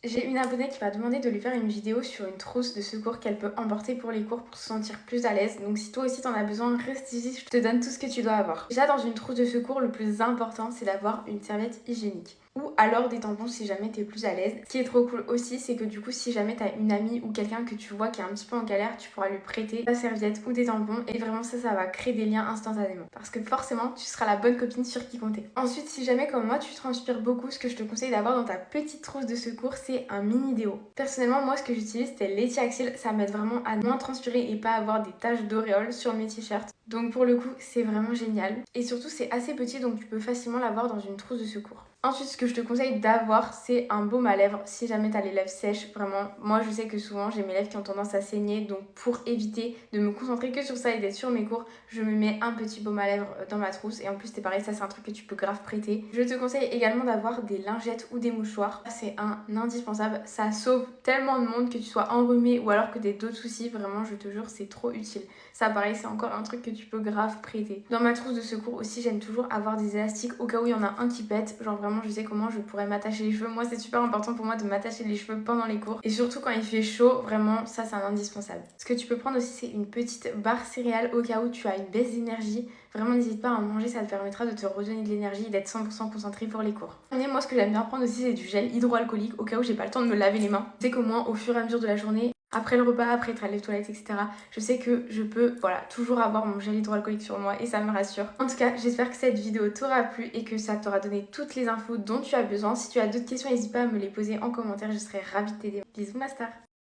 J'ai une abonnée qui m'a demandé de lui faire une vidéo sur une trousse de secours qu'elle peut emporter pour les cours pour se sentir plus à l'aise. Donc si toi aussi t'en as besoin, reste ici, je te donne tout ce que tu dois avoir. Déjà dans une trousse de secours, le plus important c'est d'avoir une serviette hygiénique. Ou alors des tampons si jamais t'es plus à l'aise. Ce qui est trop cool aussi, c'est que du coup si jamais t'as une amie ou quelqu'un que tu vois qui est un petit peu en galère, tu pourras lui prêter ta serviette ou des tampons. Et vraiment ça va créer des liens instantanément. Parce que forcément tu seras la bonne copine sur qui compter. Ensuite si jamais comme moi tu transpires beaucoup, ce que je te conseille d'avoir dans ta petite trousse de secours, c'est un mini déo. Personnellement, moi, ce que j'utilise, c'est l'Etiaxil. Ça m'aide vraiment à moins transpirer et pas avoir des taches d'auréole sur mes t-shirts. Donc pour le coup, c'est vraiment génial. Et surtout, c'est assez petit, donc tu peux facilement l'avoir dans une trousse de secours. Ensuite, ce que je te conseille d'avoir, c'est un baume à lèvres si jamais t'as les lèvres sèches. Vraiment, moi je sais que souvent j'ai mes lèvres qui ont tendance à saigner, donc pour éviter de me concentrer que sur ça et d'être sur mes cours, je me mets un petit baume à lèvres dans ma trousse. Et en plus, c'est pareil, ça c'est un truc que tu peux grave prêter. Je te conseille également d'avoir des lingettes ou des mouchoirs. C'est un indispensable. Ça sauve tellement de monde, que tu sois enrhumé ou alors que t'aies d'autres soucis. Vraiment, je te jure, c'est trop utile. Ça, pareil, c'est encore un truc que tu peux grave prêter. Dans ma trousse de secours aussi, j'aime toujours avoir des élastiques au cas où il y en a un qui pète. Genre vraiment, je sais comment je pourrais m'attacher les cheveux. Moi, c'est super important pour moi de m'attacher les cheveux pendant les cours. Et surtout quand il fait chaud, vraiment, ça, c'est un indispensable. Ce que tu peux prendre aussi, c'est une petite barre céréale au cas où tu as une baisse d'énergie. Vraiment, n'hésite pas à en manger, ça te permettra de te redonner de l'énergie et d'être 100% concentré pour les cours. Et moi, ce que j'aime bien prendre aussi, c'est du gel hydroalcoolique au cas où j'ai pas le temps de me laver les mains. C'est qu'au moins, au fur et à mesure de la journée, après le repas, après être allé aux toilettes, etc., je sais que je peux, voilà, toujours avoir mon gel hydroalcoolique sur moi et ça me rassure. En tout cas, j'espère que cette vidéo t'aura plu et que ça t'aura donné toutes les infos dont tu as besoin. Si tu as d'autres questions, n'hésite pas à me les poser en commentaire, je serai ravie de t'aider. Bisous ma star!